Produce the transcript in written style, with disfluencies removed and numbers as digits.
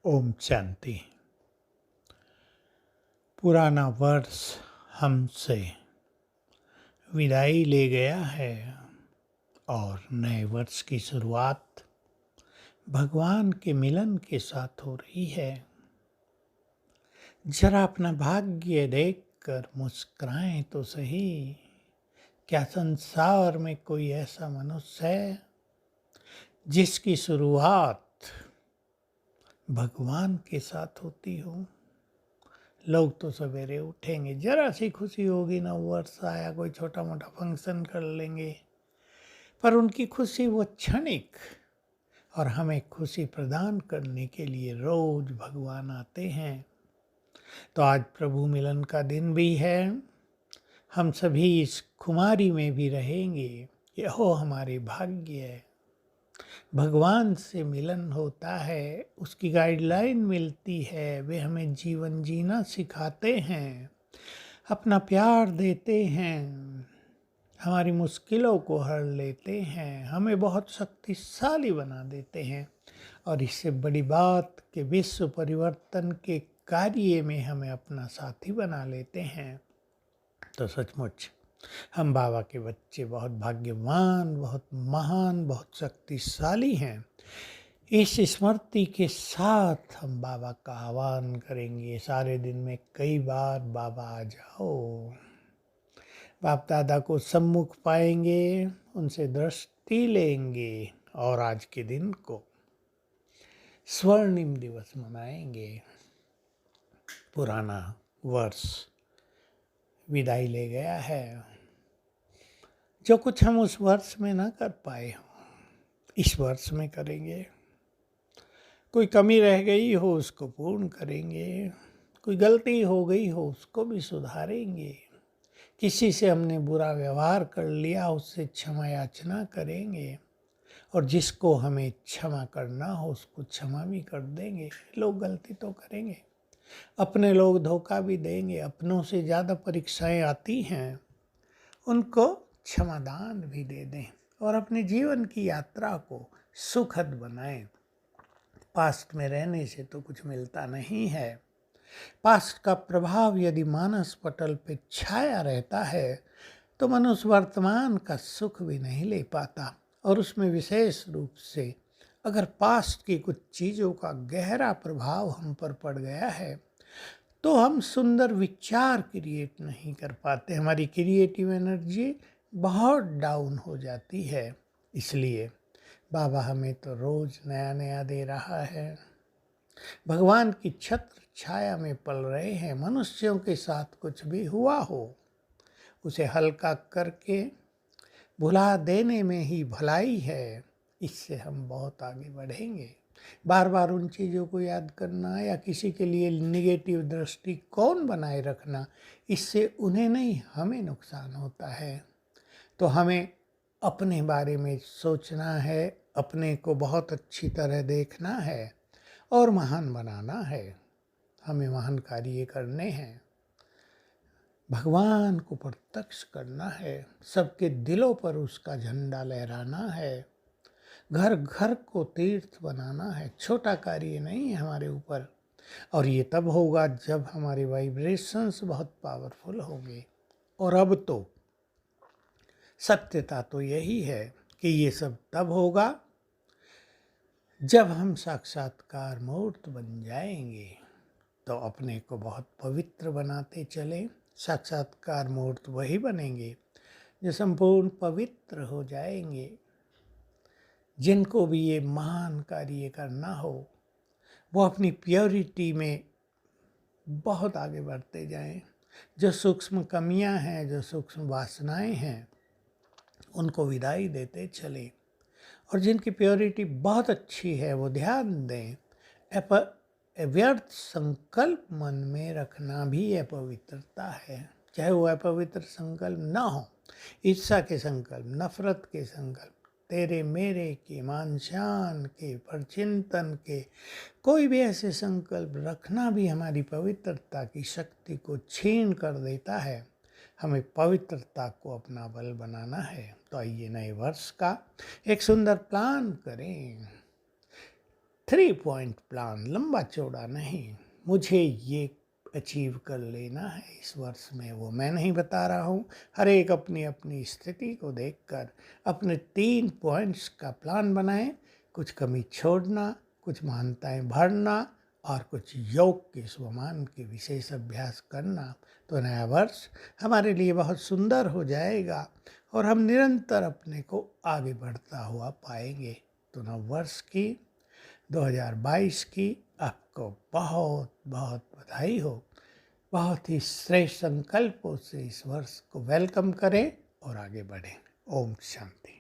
ओम शांति। पुराना वर्ष हमसे विदाई ले गया है और नए वर्ष की शुरुआत भगवान के मिलन के साथ हो रही है। जरा अपना भाग्य देखकर मुस्कुराएं तो सही। क्या संसार में कोई ऐसा मनुष्य है जिसकी शुरुआत भगवान के साथ होती हो? लोग तो सवेरे उठेंगे, जरा सी खुशी होगी ना, वर्ष आया, कोई छोटा मोटा फंक्शन कर लेंगे, पर उनकी खुशी वो क्षणिक। और हमें खुशी प्रदान करने के लिए रोज भगवान आते हैं। तो आज प्रभु मिलन का दिन भी है। हम सभी इस खुमारी में भी रहेंगे। यहो हमारे भाग्य है। भगवान से मिलन होता है, उसकी गाइडलाइन मिलती है, वे हमें जीवन जीना सिखाते हैं, अपना प्यार देते हैं, हमारी मुश्किलों को हर लेते हैं, हमें बहुत शक्तिशाली बना देते हैं। और इससे बड़ी बात कि विश्व परिवर्तन के कार्य में हमें अपना साथी बना लेते हैं। तो सचमुच हम बाबा के बच्चे बहुत भाग्यवान, बहुत महान, बहुत शक्तिशाली हैं। इस स्मृति के साथ हम बाबा का आह्वान करेंगे। सारे दिन में कई बार बाबा आ जाओ। बाप दादा को सम्मुख पाएंगे, उनसे दृष्टि लेंगे और आज के दिन को स्वर्णिम दिवस मनाएंगे। पुराना वर्ष विदाई ले गया है। जो कुछ हम उस वर्ष में ना कर पाए हो, इस वर्ष में करेंगे। कोई कमी रह गई हो उसको पूर्ण करेंगे, कोई गलती हो गई हो उसको भी सुधारेंगे, किसी से हमने बुरा व्यवहार कर लिया उससे क्षमा याचना करेंगे, और जिसको हमें क्षमा करना हो उसको क्षमा भी कर देंगे। लोग गलती तो करेंगे, अपने लोग धोखा भी देंगे, अपनों से ज़्यादा परीक्षाएं आती हैं, उनको क्षमादान भी दे दें और अपने जीवन की यात्रा को सुखद बनाएं। पास्ट में रहने से तो कुछ मिलता नहीं है। पास्ट का प्रभाव यदि मानस पटल पे छाया रहता है तो मनुष्य वर्तमान का सुख भी नहीं ले पाता। और उसमें विशेष रूप से अगर पास्ट की कुछ चीज़ों का गहरा प्रभाव हम पर पड़ गया है तो हम सुंदर विचार क्रिएट नहीं कर पाते, हमारी क्रिएटिव एनर्जी बहुत डाउन हो जाती है। इसलिए बाबा हमें तो रोज नया नया दे रहा है। भगवान की छत्र छाया में पल रहे हैं। मनुष्यों के साथ कुछ भी हुआ हो उसे हल्का करके भुला देने में ही भलाई है। इससे हम बहुत आगे बढ़ेंगे। बार बार उन चीज़ों को याद करना या किसी के लिए निगेटिव दृष्टिकोण बनाए रखना, इससे उन्हें नहीं हमें नुकसान होता है। तो हमें अपने बारे में सोचना है, अपने को बहुत अच्छी तरह देखना है और महान बनाना है। हमें महान कार्य करने हैं, भगवान को प्रत्यक्ष करना है, सबके दिलों पर उसका झंडा लहराना है, घर घर को तीर्थ बनाना है। छोटा कार्य नहीं है हमारे ऊपर। और ये तब होगा जब हमारे वाइब्रेशंस बहुत पावरफुल होंगे। और अब तो सत्यता तो यही है कि ये सब तब होगा जब हम साक्षात्कार मूर्त बन जाएंगे। तो अपने को बहुत पवित्र बनाते चले। साक्षात्कार मूर्त वही बनेंगे जो संपूर्ण पवित्र हो जाएंगे। जिनको भी ये महान कार्य करना हो वो अपनी प्योरिटी में बहुत आगे बढ़ते जाएं। जो सूक्ष्म कमियां हैं, जो सूक्ष्म वासनाएं हैं, उनको विदाई देते चले। और जिनकी प्योरिटी बहुत अच्छी है वो ध्यान दें। व्यर्थ संकल्प मन में रखना भी अपवित्रता है। चाहे वो अपवित्र संकल्प ना हो, ईर्ष्या के संकल्प, नफरत के संकल्प, तेरे मेरे के, मान शान के, परचिंतन के, कोई भी ऐसे संकल्प रखना भी हमारी पवित्रता की शक्ति को छीन कर देता है। हमें पवित्रता को अपना बल बनाना है। तो आइए नए वर्ष का एक सुंदर प्लान करें। 3 पॉइंट प्लान, लंबा चौड़ा नहीं, मुझे ये अचीव कर लेना है इस वर्ष में, वो मैं नहीं बता रहा हूँ। हर एक अपनी अपनी स्थिति को देखकर अपने 3 पॉइंट्स का प्लान बनाएं। कुछ कमी छोड़ना, कुछ महानताएं भरना और कुछ योग के स्वमान के विशेष अभ्यास करना, तो नया वर्ष हमारे लिए बहुत सुंदर हो जाएगा और हम निरंतर अपने को आगे बढ़ता हुआ पाएंगे। तो नव वर्ष की 2022 की आपको बहुत बहुत बधाई हो। बहुत ही श्रेष्ठ संकल्पों से इस वर्ष को वेलकम करें और आगे बढ़ें। ओम शांति।